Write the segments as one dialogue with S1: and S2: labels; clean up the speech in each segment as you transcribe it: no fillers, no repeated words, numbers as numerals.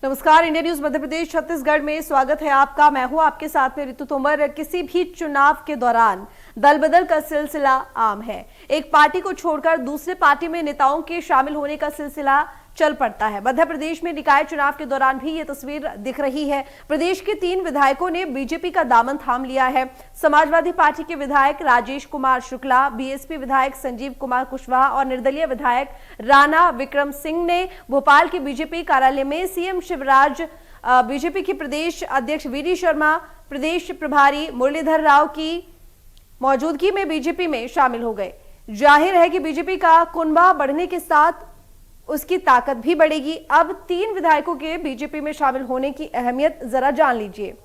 S1: नमस्कार, India news Madhya Pradesh Chhattisgarh में स्वागत है आपका। मैं हूं आपके साथ में ऋतु तोमर। किसी भी चुनाव के दौरान दल बदल का सिलसिला आम है। एक पार्टी को छोड़कर दूसरे पार्टी में नेताओं के शामिल होने का सिलसिला चल पड़ता है। मध्य प्रदेश में निकाय चुनाव के दौरान भी ये तस्वीर दिख रही है। प्रदेश के 3 विधायकों ने बीजेपी का दामन थाम लिया है। समाजवादी पार्टी के विधायक राजेश कुमार शुक्ला, बीएसपी विधायक संजीव कुमार कुशवाहा और निर्दलीय विधायक राणा विक्रम सिंह ने भोपाल के बीजेपी कार्यालय में सीएम शिवराज, बीजेपी के प्रदेश अध्यक्ष वीडी शर्मा, प्रदेश प्रभारी मुरलीधर राव की मौजूदगी में बीजेपी में शामिल हो गए। जाहिर है कि बीजेपी का कुनबा बढ़ने के साथ उसकी ताकत भी बढ़ेगी। अब 3 विधायकों के बीजेपी में शामिल होने की अहमियत जरा जान लीजिए।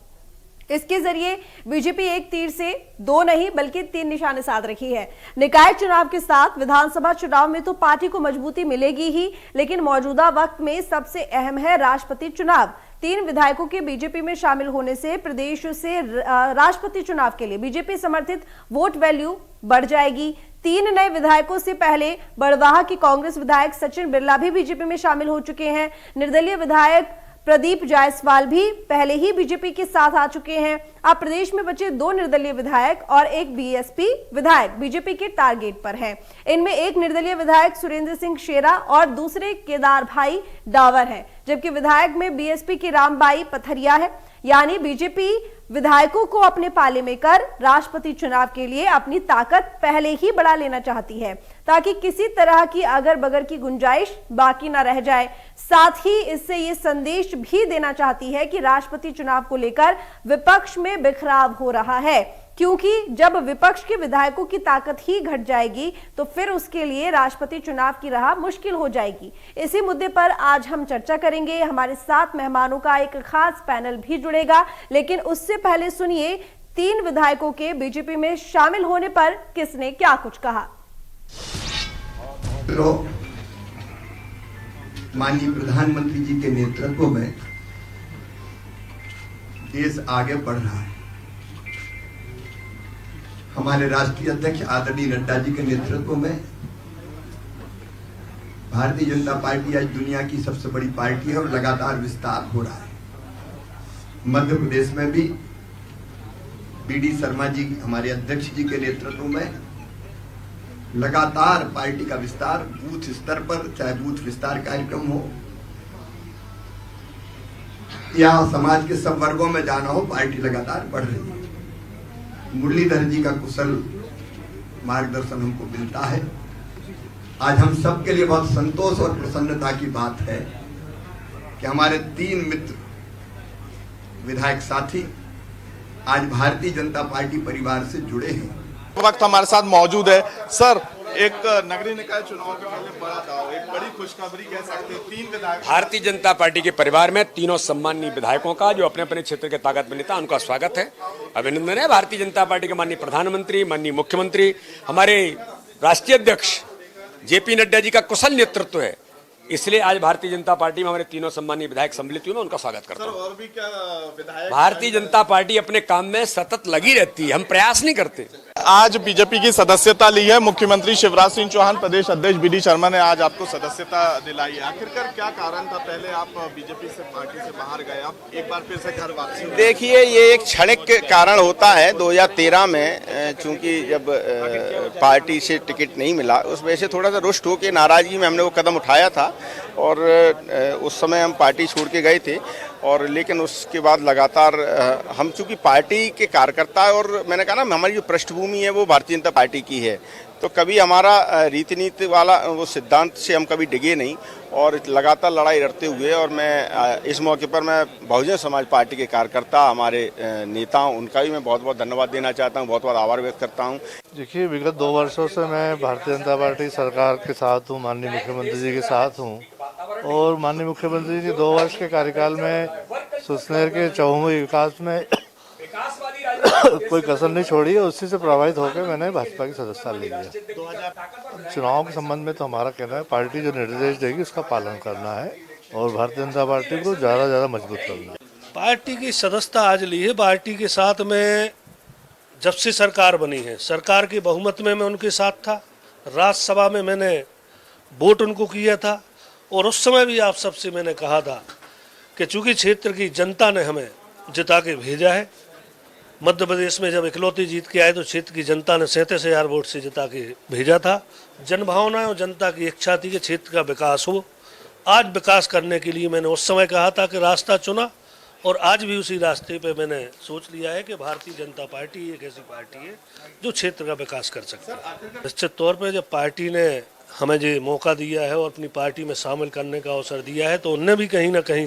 S1: इसके जरिए बीजेपी एक तीर से 2 नहीं बल्कि 3 निशाने साध रही है। निकाय चुनाव के साथ विधानसभा चुनाव में तो पार्टी को मजबूती मिलेगी ही, लेकिन मौजूदा वक्त में सबसे अहम है राष्ट्रपति चुनाव। 3 विधायकों के बीजेपी में शामिल होने से प्रदेश से राष्ट्रपति चुनाव के लिए बीजेपी समर्थित वोट वैल्यू बढ़ जाएगी। 3 नए विधायकों से पहले बड़वाह के कांग्रेस विधायक सचिन बिरला भी बीजेपी में शामिल हो चुके हैं। निर्दलीय विधायक प्रदीप जायसवाल भी पहले ही बीजेपी के साथ आ चुके हैं। अब प्रदेश में बचे 2 निर्दलीय विधायक और एक बीएसपी विधायक बीजेपी के टारगेट पर हैं। इनमें एक निर्दलीय विधायक सुरेंद्र सिंह शेरा और दूसरे केदार भाई डावर हैं, जबकि विधायक में बीएसपी की रामबाई पथरिया है। यानी बीजेपी विधायकों को अपने पाले में कर राष्ट्रपति चुनाव के लिए अपनी ताकत पहले ही बढ़ा लेना चाहती है, ताकि किसी तरह की अगर बगर की गुंजाइश बाकी ना रह जाए। साथ ही इससे ये संदेश भी देना चाहती है कि राष्ट्रपति चुनाव को लेकर विपक्ष में बिखराव हो रहा है, क्योंकि जब विपक्ष के विधायकों की ताकत ही घट जाएगी तो फिर उसके लिए राष्ट्रपति चुनाव की राह मुश्किल हो जाएगी। इसी मुद्दे पर आज हम चर्चा करेंगे। हमारे साथ मेहमानों का एक खास पैनल भी जुड़ेगा, लेकिन उससे पहले सुनिए 3 विधायकों के बीजेपी में शामिल होने पर किसने क्या कुछ कहा।
S2: माननीय प्रधानमंत्री जी के नेतृत्व में देश आगे बढ़ रहा है। हमारे राष्ट्रीय अध्यक्ष आदरणीय नड्डा जी के नेतृत्व में भारतीय जनता पार्टी आज दुनिया की सबसे बड़ी पार्टी है और लगातार विस्तार हो रहा है। मध्य प्रदेश में भी वीडी शर्मा जी हमारे अध्यक्ष जी के नेतृत्व में लगातार पार्टी का विस्तार बूथ स्तर पर, चाहे बूथ विस्तार कार्यक्रम हो या समाज के सब वर्गों में जाना हो, पार्टी लगातार बढ़ रही है। मुरलीधर जी का कुशल मार्गदर्शन हमको मिलता है। आज हम सब के लिए बहुत संतोष और प्रसन्नता की बात है कि हमारे 3 मित्र विधायक साथी आज भारतीय जनता पार्टी परिवार से जुड़े हैं।
S3: वक्त हमारे साथ मौजूद है। सर, एक नगरीय निकाय चुनाव के पहले बड़ा दाव, एक बड़ी खुशखबरी कह सकते हैं। 3 विधायक
S4: भारतीय जनता पार्टी के परिवार में तीनों सम्मानीय विधायकों का जो अपने अपने क्षेत्र के ताकत में नेता, उनका स्वागत है, अभिनंदन है। भारतीय जनता पार्टी के माननीय प्रधानमंत्री, माननीय मुख्यमंत्री, हमारे राष्ट्रीय अध्यक्ष जेपी नड्डा जी का कुशल नेतृत्व है, इसलिए आज भारतीय जनता पार्टी में हमारे तीनों सम्मानीय विधायक सम्मिलित हुए, मैं उनका स्वागत करता हूं।
S3: और भी क्या विधायक?
S4: भारतीय जनता पार्टी अपने काम में सतत लगी रहती है, हम प्रयास नहीं करते।
S3: आज बीजेपी की सदस्यता ली है मुख्यमंत्री शिवराज सिंह चौहान, प्रदेश अध्यक्ष वीडी शर्मा ने आज आपको सदस्यता दिलाई है। आखिरकार क्या कारण था? पहले आप बीजेपी से पार्टी से बाहर गए, आप एक बार फिर से घर वापसी।
S5: देखिए, ये एक क्षणिक कारण होता है। 2013 में चूंकि जब पार्टी से टिकट नहीं मिला, उस वजह से थोड़ा सा रुष्ट होकर नाराजगी में हमने वो कदम उठाया था और उस समय हम पार्टी छोड़ के गए थे। और लेकिन उसके बाद लगातार हम चूंकि पार्टी के कार्यकर्ता है और मैंने कहा ना, हमारी जो पृष्ठभूमि है वो भारतीय जनता पार्टी की है, तो कभी हमारा रीति नीति वाला वो सिद्धांत से हम कभी डिगे नहीं और लगातार लड़ाई लड़ते हुए। और मैं इस मौके पर मैं बहुजन समाज पार्टी के कार्यकर्ता, हमारे नेता, उनका भी मैं बहुत बहुत धन्यवाद देना चाहता हूँ, बहुत बहुत आभार व्यक्त करता हूँ।
S6: देखिए, विगत 2 वर्षों से मैं भारतीय जनता पार्टी सरकार के साथ हूँ, माननीय मुख्यमंत्री जी के साथ हूँ और माननीय मुख्यमंत्री जी 2 वर्ष के कार्यकाल में सुसनेर के चहुमुखी विकास में कोई कसर नहीं छोड़ी है। उसी से प्रभावित होकर मैंने भाजपा की सदस्यता ली है। चुनाव के संबंध में तो हमारा कहना है, पार्टी जो निर्देश देगी उसका पालन करना है और भारतीय जनता पार्टी को ज़्यादा मजबूत करना है।
S7: पार्टी की सदस्यता आज ली है। पार्टी के साथ में जब से सरकार बनी है, सरकार की बहुमत में मैं उनके साथ था। राज्यसभा में मैंने वोट उनको किया था और उस समय भी आप सबसे मैंने कहा था कि चूंकि क्षेत्र की जनता ने हमें जिता के भेजा है, मध्य प्रदेश में जब इकलौती जीत के आए तो क्षेत्र की जनता ने 37,000 वोट से जिता के भेजा था। जनभावना और जनता की इच्छा थी कि क्षेत्र का विकास हो। आज विकास करने के लिए मैंने उस समय कहा था कि रास्ता चुना, और आज भी उसी रास्ते पे मैंने सोच लिया है कि भारतीय जनता पार्टी एक ऐसी पार्टी है जो क्षेत्र का विकास कर सकती है। निश्चित तौर पे जब पार्टी ने हमें जो मौका दिया है और अपनी पार्टी में शामिल करने का अवसर दिया है तो उनने भी कहीं ना कहीं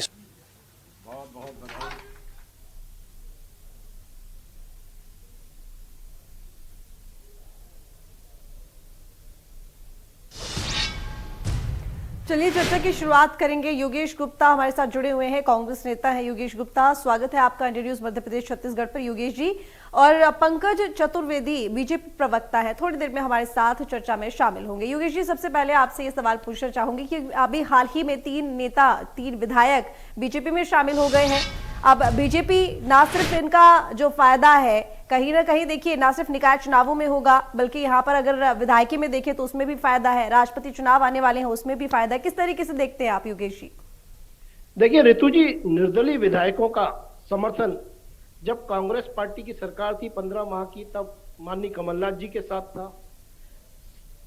S1: चलिए चर्चा की शुरुआत करेंगे। योगेश गुप्ता हमारे साथ जुड़े हुए हैं, कांग्रेस नेता हैं। योगेश गुप्ता, स्वागत है आपका इंडिया न्यूज मध्य प्रदेश छत्तीसगढ़ पर योगेश जी। और पंकज चतुर्वेदी बीजेपी प्रवक्ता है, थोड़ी देर में हमारे साथ चर्चा में शामिल होंगे। योगेश जी, सबसे पहले आपसे ये सवाल पूछना चाहूंगी कि अभी हाल ही में 3 विधायक बीजेपी में शामिल हो गए हैं। अब बीजेपी ना सिर्फ इनका जो फायदा है कहीं ना कहीं देखिए ना सिर्फ निकाय चुनावों में होगा, बल्कि यहाँ पर अगर विधायकी में देखें तो उसमें भी फायदा है, राष्ट्रपति चुनाव आने वाले हैं उसमें भी फायदा है। किस तरीके से देखते हैं आप योगेश जी?
S8: देखिए रितु जी, निर्दलीय विधायकों का समर्थन जब कांग्रेस पार्टी की सरकार थी 15 माह की, तब माननीय कमलनाथ जी के साथ था।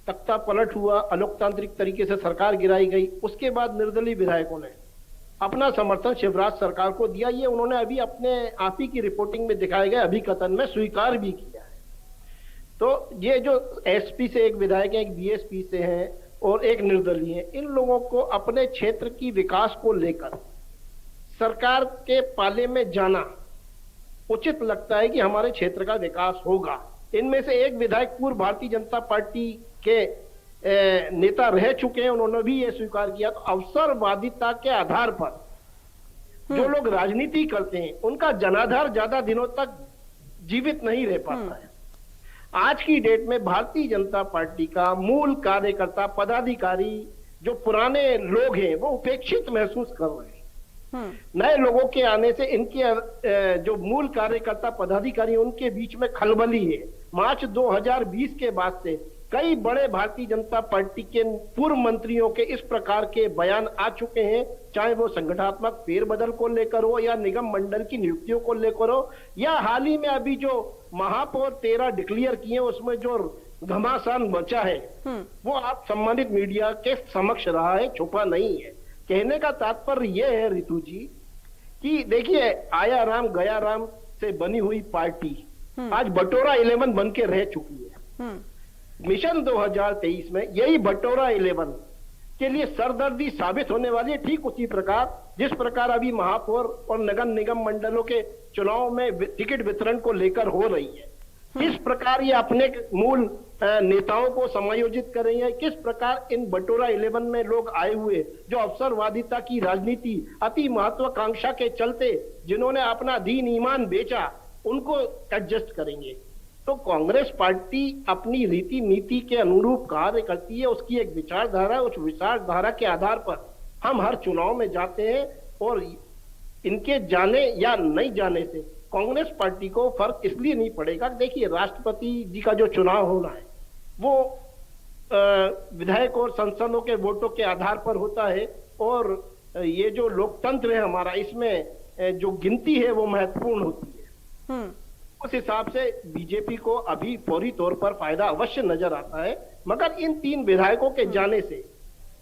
S8: तख्ता पलट हुआ, अलोकतांत्रिक तरीके से सरकार गिराई गई। उसके बाद निर्दलीय विधायकों ने अपना समर्थन शिवराज सरकार को दिया। ये उन्होंने अभी अपने आप ही की रिपोर्टिंग में दिखाए गए अभिकथन में स्वीकार भी किया है। तो ये जो एसपी से एक विधायक है, एक बीएसपी से है और एक निर्दलीय है, इन लोगों को अपने क्षेत्र की विकास को लेकर सरकार के पाले में जाना उचित लगता है कि हमारे क्षेत्र का विकास होगा। इनमें से एक विधायक पूर्व भारतीय जनता पार्टी के नेता रह चुके हैं, उन्होंने भी ये स्वीकार किया। तो अवसरवादिता के आधार पर जो लोग राजनीति करते हैं उनका जनाधार ज्यादा दिनों तक जीवित नहीं रह पाता है। आज की डेट में भारतीय जनता पार्टी का मूल कार्यकर्ता पदाधिकारी जो पुराने लोग हैं वो उपेक्षित महसूस कर रहे हैं। नए लोगों के आने से इनके जो मूल कार्यकर्ता पदाधिकारी उनके बीच में खलबली है। मार्च 2020 के बाद से कई बड़े भारतीय जनता पार्टी के पूर्व मंत्रियों के इस प्रकार के बयान आ चुके हैं, चाहे वो संगठनात्मक फेरबदल को लेकर हो या निगम मंडल की नियुक्तियों को लेकर हो, या हाल ही में अभी जो महापौर 13 डिक्लेयर किए उसमें जो घमासान बचा है वो आप सम्मानित मीडिया के समक्ष रहा है, छुपा नहीं है। कहने का तात्पर्य यह है रितु जी कि देखिए आया राम गया राम से बनी हुई पार्टी आज बटोरा 11 बन के रह चुकी है। मिशन 2023 में यही बटोरा 11 के लिए सरदर्दी साबित होने वाली है। ठीक उसी प्रकार जिस प्रकार अभी महापौर और नगर निगम मंडलों के चुनाव में टिकट वितरण को लेकर हो रही है, किस प्रकार ये अपने मूल नेताओं को समायोजित कर रही है, किस प्रकार इन बटोरा 11 में लोग आए हुए जो अवसरवादिता की राजनीति अति महत्वाकांक्षा के चलते जिन्होंने अपना दीन ईमान बेचा उनको एडजस्ट करेंगे। तो कांग्रेस पार्टी अपनी रीति नीति के अनुरूप कार्य करती है, उसकी एक विचारधारा, उस विचारधारा के आधार पर हम हर चुनाव में जाते हैं और इनके जाने या नहीं जाने से कांग्रेस पार्टी को फर्क इसलिए नहीं पड़ेगा। देखिए राष्ट्रपति जी का जो चुनाव होना है वो विधायक और सांसदों के वोटों के आधार पर होता है, और ये जो लोकतंत्र है हमारा, इसमें जो गिनती है वो महत्वपूर्ण होती है। उस हिसाब से बीजेपी को अभी फौरी तौर पर फायदा अवश्य नजर आता है, मगर इन 3 विधायकों के जाने से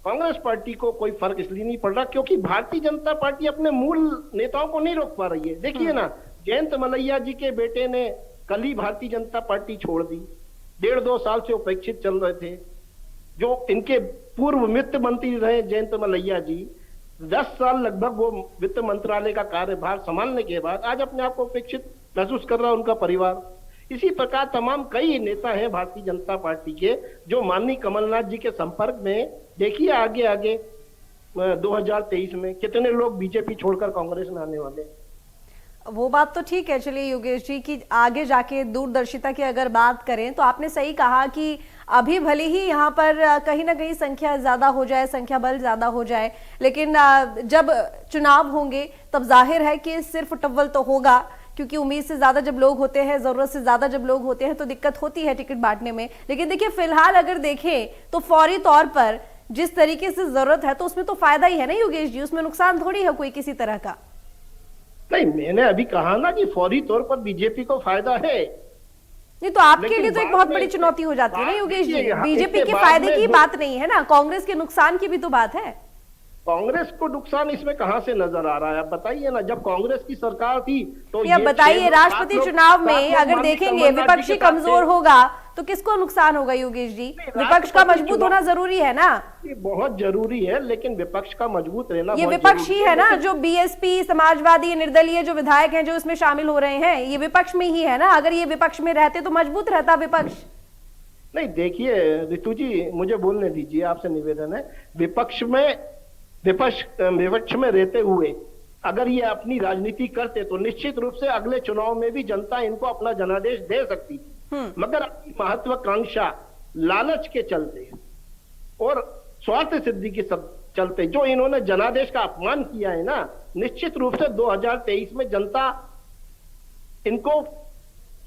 S8: कांग्रेस पार्टी को कोई फर्क इसलिए नहीं पड़ रहा क्योंकि भारतीय जनता पार्टी अपने मूल नेताओं को नहीं रोक पा रही है। देखिए ना, जयंत मलैया जी के बेटे ने कल ही भारतीय जनता पार्टी छोड़ दी, 1.5-2 साल से उपेक्षित चल रहे थे। जो इनके पूर्व वित्त मंत्री रहे जयंत मलैया जी, 10 साल लगभग वो वित्त मंत्रालय का कार्यभार संभालने के बाद आज अपने आप को उपेक्षित महसूस कर रहा है उनका परिवार। इसी प्रकार तमाम कई नेता हैं भारतीय जनता पार्टी के जो माननीय कमलनाथ जी के संपर्क में। देखिए आगे आगे 2023 में कितने लोग बीजेपी छोड़कर कांग्रेस में आने वाले।
S1: वो बात तो ठीक है। चलिए योगेश जी की आगे जाके दूरदर्शिता की अगर बात करें तो आपने सही कहा कि अभी भले ही यहाँ पर कहीं ना कहीं संख्या ज्यादा हो जाए, संख्या बल ज्यादा हो जाए, लेकिन जब चुनाव होंगे तब जाहिर है कि सिर्फ टव्वल तो होगा, क्योंकि उम्मीद से ज्यादा जब लोग होते हैं, जरूरत से ज्यादा जब लोग होते हैं तो दिक्कत होती है टिकट बांटने में। लेकिन देखिए फिलहाल अगर देखें तो फौरी तौर पर जिस तरीके से जरूरत है तो उसमें तो फायदा ही है ना योगेश जी, उसमें नुकसान थोड़ी है कोई किसी तरह का।
S8: नहीं, मैंने अभी कहा ना कि फौरी तौर पर बीजेपी को फायदा है।
S1: नहीं तो आपके
S8: लेकिन
S1: लिए तो एक
S8: बाद
S1: बहुत
S8: में-
S1: बड़ी चुनौती हो जाती है ना योगेश जी,
S8: देखिए,
S1: बीजेपी
S8: इसके
S1: के
S8: बाद
S1: फायदे
S8: में
S1: की
S8: दो-
S1: बात नहीं है ना, कांग्रेस के नुकसान की भी तो बात है।
S8: कांग्रेस को नुकसान इसमें कहां से नजर आ रहा है? आप बताइए ना, जब कांग्रेस की सरकार थी तो
S1: या
S8: ये
S1: बताइए
S8: 6 लोग,
S1: राष्ट्रपति
S8: 7 लोग-
S1: चुनाव
S8: 7
S1: में
S8: लोग
S1: अगर
S8: माननीय
S1: देखेंगे
S8: कमलनाथ जी
S1: विपक्षी
S8: के साथ
S1: कमजोर
S8: थे।
S1: होगा तो किसको नुकसान होगा योगेश जी? विपक्ष का
S8: राष्ट्रपति
S1: मजबूत
S8: चुनाव-
S1: होना जरूरी है ना।
S8: ये बहुत जरूरी है, लेकिन विपक्ष का मजबूत रहना
S1: ये
S8: बहुत
S1: विपक्ष ही
S8: जरूरी
S1: है ना,
S8: लेकिन-
S1: जो बीएसपी, समाजवादी, निर्दलीय जो विधायक हैं जो इसमें शामिल हो रहे हैं, ये विपक्ष में ही है ना। अगर ये विपक्ष में रहते तो मजबूत रहता विपक्ष।
S8: नहीं, देखिए ऋतु जी, मुझे बोलने दीजिए, आपसे निवेदन है। विपक्ष में रहते हुए अगर ये अपनी राजनीति करते तो निश्चित रूप से अगले चुनाव में भी जनता इनको अपना जनादेश दे सकती थी, मगर अपनी महत्वाकांक्षा, लालच के चलते और स्वार्थ सिद्धि के चलते जो इन्होंने जनादेश का अपमान किया है ना, निश्चित रूप से 2023 में जनता इनको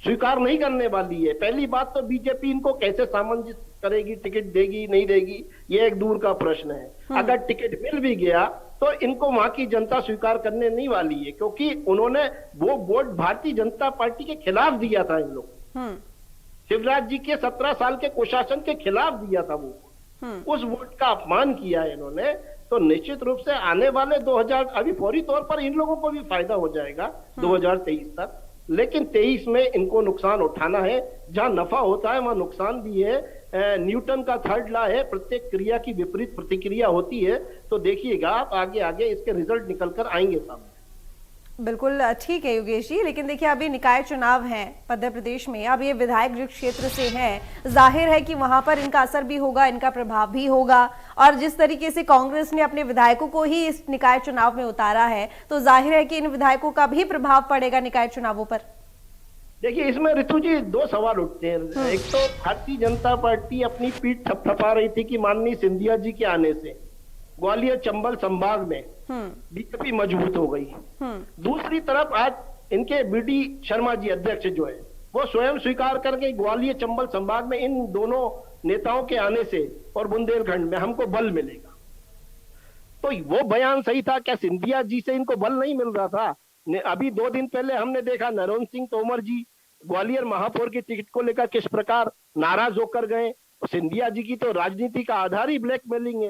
S8: स्वीकार नहीं करने वाली है। पहली बात तो बीजेपी इनको कैसे सामंजस्य करेगी, टिकट देगी नहीं देगी, ये एक दूर का प्रश्न है। अगर टिकट मिल भी गया तो इनको वहां की जनता स्वीकार करने नहीं वाली है, क्योंकि उन्होंने वो वोट भारतीय जनता पार्टी के खिलाफ दिया था। इन लोग शिवराज जी के 17 साल के कुशासन के खिलाफ दिया था वो, उस वोट का अपमान किया है इन्होंने। तो निश्चित रूप से आने वाले 2000 अभी फौरी तौर पर इन लोगों को भी फायदा हो जाएगा 2023 तक, लेकिन 23 में इनको नुकसान उठाना है। जहां नफा होता है वहां नुकसान भी है। न्यूटन का 3rd लॉ है, प्रत्येक क्रिया की विपरीत प्रतिक्रिया होती है। तो देखिएगा आप आगे आगे इसके रिजल्ट निकल कर आएंगे सामने।
S1: बिल्कुल ठीक है योगेश जी, लेकिन देखिए अभी निकाय चुनाव हैं मध्य प्रदेश में, अब ये विधायक जिस क्षेत्र से हैं, जाहिर है कि वहां पर इनका असर भी होगा, इनका प्रभाव भी होगा। और जिस तरीके से कांग्रेस ने अपने विधायकों को ही इस निकाय चुनाव में उतारा है, तो जाहिर है कि इन विधायकों का भी प्रभाव पड़ेगा निकाय चुनावों पर।
S8: देखिए, इसमें ऋतु जी 2 सवाल उठते हैं। एक तो भारतीय जनता पार्टी अपनी पीठ थपथपा रही थी कि माननीय सिंधिया जी के आने से ग्वालियर चंबल संभाग में बीजेपी मजबूत हो गई। दूसरी तरफ आज इनके बीडी शर्मा जी अध्यक्ष जो है वो स्वयं स्वीकार करके ग्वालियर चंबल संभाग में इन दोनों नेताओं के आने से और बुंदेलखंड में हमको बल मिलेगा। तो वो बयान सही था क्या? सिंधिया जी से इनको बल नहीं मिल रहा था? अभी 2 दिन पहले हमने देखा नरेंद्र सिंह तोमर जी ग्वालियर महापौर की टिकट को लेकर किस प्रकार नाराज होकर गए। सिंधिया जी की तो राजनीति का आधार ही ब्लैकमेलिंग है।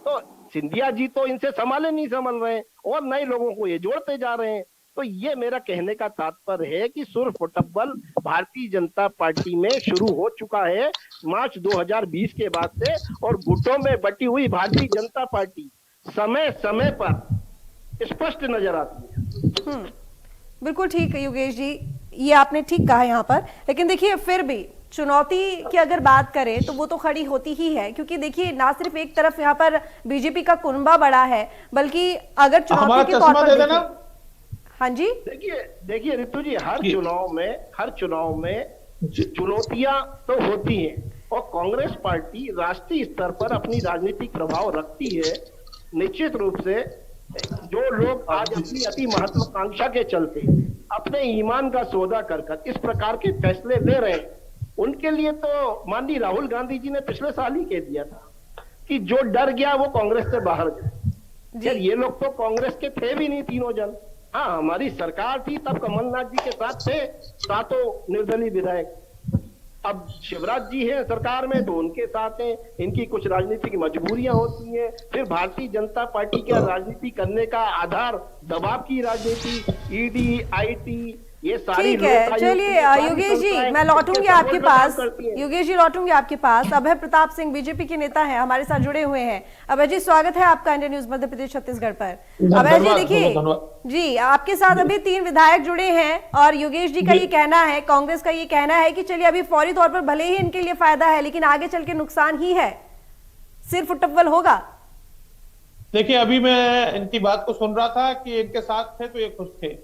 S8: तो सिंधिया जी तो इनसे संभाले नहीं संभल रहे हैं और नए लोगों को ये जोड़ते जा रहे हैं। तो ये मेरा कहने का तात्पर्य है कि सुर फुटबॉल भारतीय जनता पार्टी में शुरू हो चुका है मार्च 2020 के बाद से, और गुटों में बटी हुई भारतीय जनता पार्टी समय समय पर स्पष्ट नजर आती है।
S1: बिल्कुल ठीक है योगेश जी, ये आपने ठीक कहा यहाँ पर। लेकिन देखिए फिर भी चुनौती की अगर बात करें तो वो तो खड़ी होती ही है, क्योंकि देखिए ना सिर्फ एक तरफ यहाँ पर बीजेपी का कुनबा बड़ा है, बल्कि अगर चुनौती के तौर पर देखें। हाँ जी,
S8: देखिए ऋतु जी, हर चुनाव में चुनौतियां तो होती हैं और कांग्रेस पार्टी राष्ट्रीय स्तर पर अपनी राजनीतिक प्रभाव रखती है। निश्चित रूप से जो लोग आज अपनी अति महत्वाकांक्षा के चलते अपने ईमान का सौदा कर इस प्रकार के फैसले ले रहे हैं, उनके लिए तो माननीय राहुल गांधी जी ने पिछले साल ही कह दिया था कि जो डर गया वो कांग्रेस से बाहर गया। ये लोग तो कांग्रेस के थे भी नहीं तीनों जन। हाँ, हमारी सरकार थी तब कमलनाथ जी के साथ थे 7 निर्दलीय विधायक। अब शिवराज जी हैं सरकार में तो उनके साथ हैं। इनकी कुछ राजनीतिक मजबूरियां होती हैं। फिर भारतीय जनता पार्टी का राजनीति करने का आधार दबाव की राजनीति, ईडी, आईटी, ये सारी
S1: ठीक है। चलिए योगेश जी, मैं लौटूंगी आपके पास। योगेश जी लौटूंगी आपके पास। अभय प्रताप सिंह बीजेपी के नेता हैं, हमारे साथ जुड़े हुए हैं। अभय जी स्वागत है आपका इंडिया न्यूज मध्य प्रदेश छत्तीसगढ़ पर। अभय जी देखिए जी, आपके साथ अभी 3 विधायक जुड़े हैं और योगेश जी का ये कहना है, कांग्रेस का ये कहना है कि चलिए अभी फौरी तौर पर भले ही इनके लिए फायदा है लेकिन आगे चल के नुकसान ही है, सिर्फ फुटबॉल होगा।
S9: देखिए, अभी मैं इनकी बात को सुन रहा था कि इनके साथ थे तो ये खुश थे।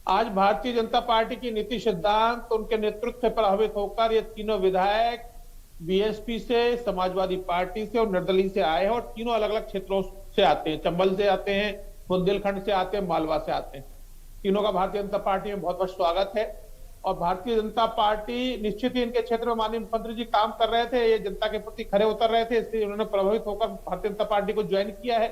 S9: आज भारतीय जनता पार्टी की नीति सिद्धांत तो उनके नेतृत्व से प्रभावित होकर ये तीनों विधायक बीएसपी से, समाजवादी पार्टी से और निर्दलीय से आए हैं और तीनों अलग अलग क्षेत्रों से आते हैं। चंबल से आते हैं, बुंदेलखंड से आते हैं, मालवा से आते हैं। तीनों का भारतीय जनता पार्टी में बहुत बहुत स्वागत है और भारतीय जनता पार्टी निश्चित ही इनके क्षेत्र में माननीय मुख्यमंत्री जी काम कर रहे थे, ये जनता के प्रति खरे उतर रहे थे, इसलिए उन्होंने प्रभावित होकर भारतीय जनता पार्टी को ज्वाइन किया है।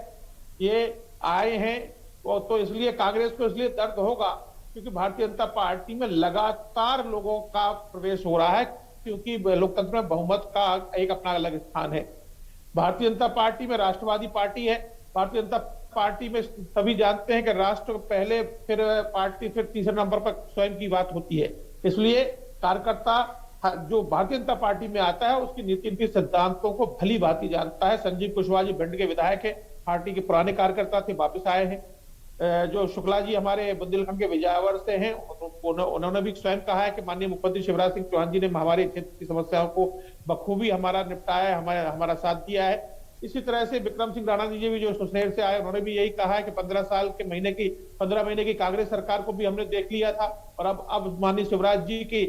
S9: ये आए हैं तो इसलिए कांग्रेस को इसलिए दर्द होगा क्योंकि भारतीय जनता पार्टी में लगातार लोगों का प्रवेश हो रहा है, क्योंकि लोकतंत्र में बहुमत का एक अपना अलग स्थान है। भारतीय जनता पार्टी में राष्ट्रवादी पार्टी है। भारतीय जनता पार्टी में सभी जानते हैं कि राष्ट्र पहले, फिर पार्टी, फिर तीसरे नंबर पर स्वयं की बात होती है। इसलिए कार्यकर्ता जो भारतीय जनता पार्टी में आता है उसकी नीति, इनके सिद्धांतों को भली भांति जानता है। संजीव कुशवाहा जी भिंड के विधायक है, पार्टी के पुराने कार्यकर्ता थे, वापस आए हैं। जो शुक्ला जी हमारे बुंदेलखंड के विजयवाड़ा से हैं, उन्होंने भी स्वयं कहा है कि माननीय मुख्यमंत्री शिवराज सिंह चौहान जी ने हमारे क्षेत्र की समस्याओं को बखूबी हमारा निपटाया है, हमारा साथ दिया है। इसी तरह से विक्रम सिंह राणा जी भी जो सुसनेर से आए, उन्होंने भी यही कहा है कि 15 महीने की कांग्रेस सरकार को भी हमने देख लिया था और अब माननीय शिवराज जी की,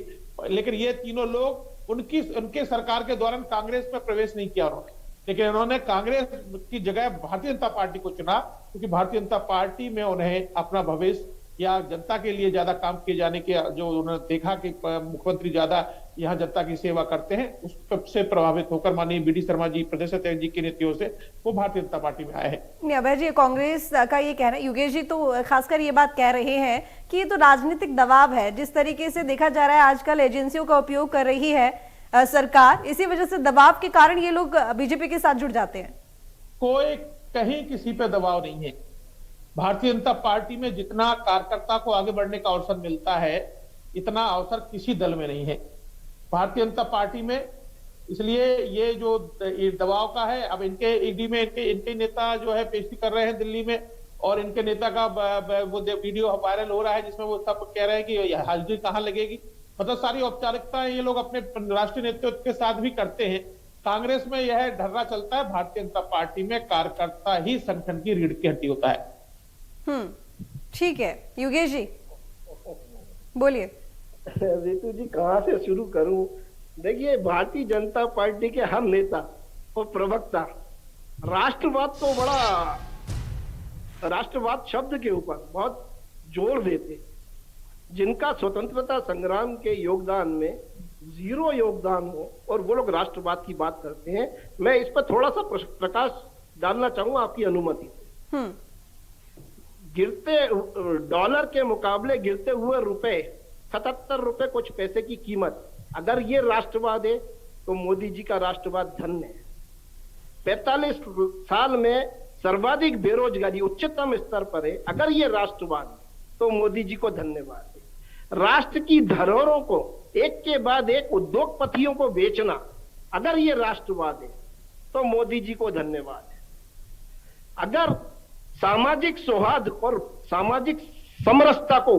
S9: लेकिन ये तीनों लोग उनके सरकार के दौरान कांग्रेस में प्रवेश नहीं किया उन्होंने, लेकिन उन्होंने कांग्रेस की जगह भारतीय जनता पार्टी को चुना क्योंकि भारतीय जनता पार्टी में उन्हें अपना भविष्य या जनता के लिए ज्यादा काम किए जाने के, जो उन्होंने देखा कि मुख्यमंत्री ज्यादा यहाँ जनता की सेवा करते हैं, उससे प्रभावित होकर माननीय बीडी शर्मा जी, प्रदेश अध्यक्ष जी की नीतियों से वो भारतीय जनता पार्टी में आए हैं।
S1: अभय जी, कांग्रेस का ये कहना, योगेश जी तो खासकर ये बात कह रहे हैं कि ये तो राजनीतिक दबाव है, जिस तरीके से देखा जा रहा है आजकल एजेंसियों का उपयोग कर रही है सरकार, इसी वजह से दबाव के कारण ये लोग बीजेपी के साथ जुड़ जाते हैं।
S9: कोई कहीं किसी पे दबाव नहीं है। भारतीय जनता पार्टी में जितना कार्यकर्ता को आगे बढ़ने का अवसर मिलता है, इतना अवसर किसी दल में नहीं है भारतीय जनता पार्टी में। इसलिए ये जो दबाव का है, अब इनके ईडी में इनके नेता जो है पेशी कर रहे हैं दिल्ली में, और इनके नेता का वो वीडियो वायरल हो रहा है जिसमें वो सब कह रहे हैं कि हाजिरी कहाँ लगेगी। मतलब सारी औपचारिकताएं ये लोग अपने राष्ट्रीय नेतृत्व के साथ भी करते हैं। कांग्रेस में यह ढर्रा चलता है, भारतीय जनता पार्टी में कार्यकर्ता ही संगठन की रीढ़ की हड्डी होता है।
S1: ठीक है, योगेश जी बोलिए।
S8: रितु जी, कहां से शुरू करूं? देखिए, भारतीय जनता पार्टी के हर नेता और प्रवक्ता राष्ट्रवाद तो बड़ा, राष्ट्रवाद शब्द के ऊपर बहुत जोर देते, जिनका स्वतंत्रता संग्राम के योगदान में जीरो योगदान हो और वो लोग राष्ट्रवाद की बात करते हैं। मैं इस पर थोड़ा सा प्रकाश डालना चाहूंगा आपकी अनुमति से। गिरते डॉलर के मुकाबले गिरते हुए रुपए, 77 रुपए कुछ पैसे की कीमत, अगर ये राष्ट्रवाद है तो मोदी जी का राष्ट्रवाद धन्य है। 45 साल में सर्वाधिक बेरोजगारी उच्चतम स्तर पर है, अगर ये राष्ट्रवाद है तो मोदी जी को धन्यवाद है। राष्ट्र की धरोहरों को एक के बाद एक उद्योगपतियों को बेचना, अगर ये राष्ट्रवाद है तो मोदी जी को धन्यवाद है। अगर सामाजिक सौहार्द और सामाजिक समरसता को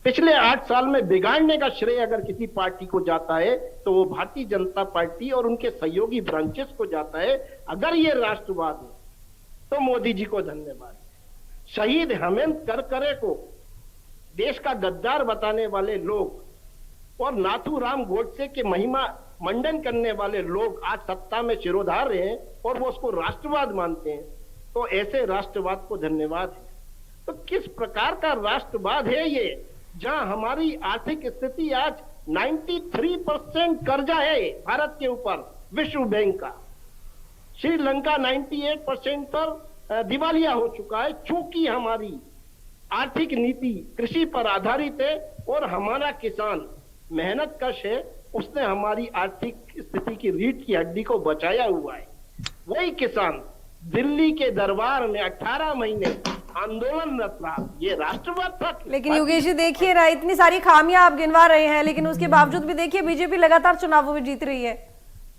S8: पिछले 8 साल में बिगाड़ने का श्रेय अगर किसी पार्टी को जाता है तो वो भारतीय जनता पार्टी और उनके सहयोगी ब्रांचेस को जाता है। अगर ये राष्ट्रवाद है तो मोदी जी को धन्यवाद। शहीद हेमंत करकरे को देश का गद्दार बताने वाले लोग और नाथूराम गोडसे के महिमा मंडन करने वाले लोग आज सत्ता में शिरोधार रहे हैं और वो उसको राष्ट्रवाद मानते हैं, तो ऐसे राष्ट्रवाद को धन्यवाद है। तो किस प्रकार का राष्ट्रवाद है ये, जहां हमारी आर्थिक स्थिति आज 93% कर्जा है भारत के ऊपर विश्व बैंक का। श्रीलंका 98% पर दिवालिया हो चुका है, चूंकि हमारी आर्थिक नीति कृषि पर आधारित है और हमारा किसान मेहनत कश है, उसने हमारी आर्थिक स्थिति की रीढ़ की हड्डी को बचाया हुआ है। वही किसान दिल्ली के दरबार में 18 महीने आंदोलनरत रहा, ये राष्ट्रवाद था।
S1: लेकिन योगेश जी देखिए, इतनी सारी खामियां आप गिनवा रहे हैं, लेकिन उसके बावजूद भी देखिए बीजेपी लगातार चुनावों में जीत रही है।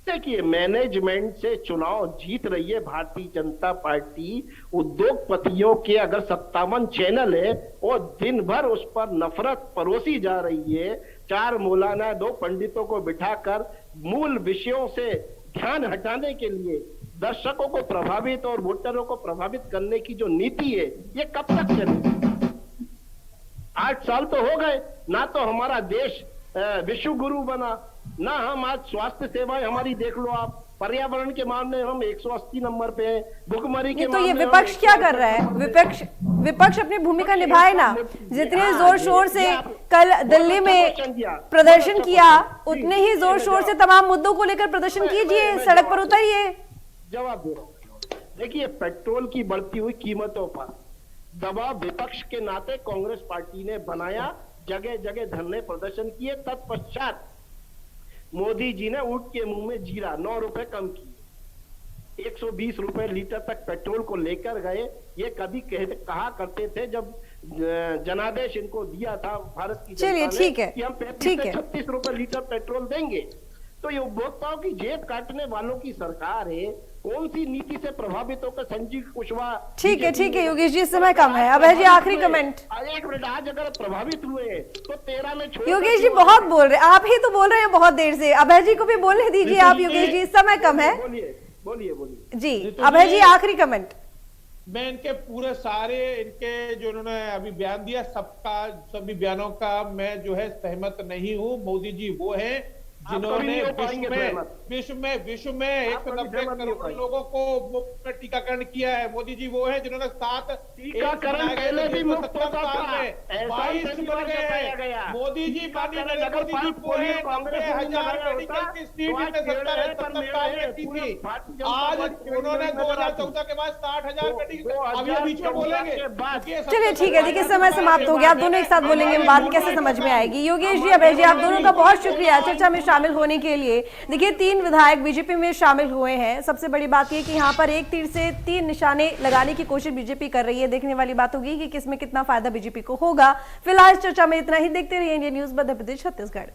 S8: देखिए, मैनेजमेंट से चुनाव जीत रही है भारतीय जनता पार्टी। उद्योगपतियों के अगर 57 चैनल है और दिन भर उस पर नफरत परोसी जा रही है, 4 मौलाना 2 पंडितों को बिठाकर मूल विषयों से ध्यान हटाने के लिए दर्शकों को प्रभावित और वोटरों को प्रभावित करने की जो नीति है, ये कब तक चलेगी? 8 साल तो हो गए, ना तो हमारा देश विश्व गुरु बना, ना हम आज स्वास्थ्य सेवाएं हमारी देख लो आप, पर्यावरण के मामले में हम 180 नंबर पे हैं, भुखमरी के
S1: तो ये
S8: मामले में हम
S1: विपक्ष क्या
S8: 180
S1: कर रहा है?
S8: नंबर पे हैं।
S1: विपक्ष अपनी भूमिका निभाए ना। जितने
S8: हाँ,
S1: जोर शोर से
S8: ये आप-
S1: कल
S8: बहुत
S1: दिल्ली
S8: अच्छा
S1: में
S8: क्वेश्चन किया,
S1: प्रदर्शन
S8: बहुत अच्छा
S1: किया,
S8: क्वेश्चन। जी,
S1: उतने ही
S8: जी,
S1: जोर
S8: मैं
S1: शोर से
S8: जवाब-
S1: तमाम मुद्दों को लेकर प्रदर्शन कीजिए,
S8: मैं
S1: सड़क पर
S8: जवाब-
S1: उतरिए।
S8: जवाब दे रहा हूं। देखिए, पेट्रोल की बढ़ती हुई कीमतों पर दबाव विपक्ष के नाते कांग्रेस पार्टी ने बनाया, जगह जगह धरने प्रदर्शन किए। तत्पश्चात मोदी जी ने ऊंट के मुंह में जीरा 9 रुपए कम किए, 120 रुपए लीटर तक पेट्रोल को लेकर गए। ये कभी कहा करते थे जब जनादेश इनको दिया था भारत की
S1: चलिए,
S8: जनता ने
S1: ठीक है,
S8: कि हम 35
S1: ठीक
S8: से
S1: है।
S8: 36 रुपए लीटर पेट्रोल देंगे। तो ये उपभोक्ताओं की जेब काटने वालों की सरकार है। कौन सी नीति से प्रभावित होकर संजीव कुशवाहा?
S1: ठीक है योगेश जी, समय कम है। अभय जी, आखिरी कमेंट।
S8: एक मिनट, आज अगर प्रभावित हुए हैं तो 13 में छोड़
S1: योगेश जी बहुत बोल रहे हैं, आप ही तो बोल रहे हैं बहुत देर से। अभय जी को भी बोलने दीजिए आप। योगेश जी, समय कम है
S8: बोलिए।
S1: जी। अभय जी, आखिरी कमेंट।
S9: मैं इनके पूरे सारे इनके जो इन्होंने अभी बयान दिया, सभी बयानों का मैं जो है सहमत नहीं हूँ। मोदी जी वो हैं जिन्होंने विश्व में 190 करोड़ लोगों को मुफ्त में टीकाकरण किया है। मोदी जी वो हैं जिन्होंने 7
S8: टीकाकरण पहले भी मुफ्त होता था, ऐसा
S9: 22 बन गए। मोदी जी माननीय नरेंद्र मोदी जी वो हैं 90,000 मेडिकल की सीट इन्हें 70 साल में की थी। आज उन्होंने 2014 के बाद 60,000 मेडिकल, अभी बीच में बोलेंगे।
S1: चलिए, ठीक है, देखिए समय समाप्त हो गया। आप दोनों एक साथ बोलेंगे, बात कैसे समझ में आएगी? योगेश जी, अभय जी, आप दोनों का बहुत शुक्रिया चर्चा में शामिल होने के लिए। देखिए, 3 विधायक बीजेपी में शामिल हुए हैं। सबसे बड़ी बात यह कि यहाँ पर एक तीर से 3 निशाने लगाने की कोशिश बीजेपी कर रही है। देखने वाली बात होगी कि किसमें कितना फायदा बीजेपी को होगा। फिलहाल चर्चा में इतना ही। देखते रहिए इंडिया न्यूज मध्य प्रदेश छत्तीसगढ़।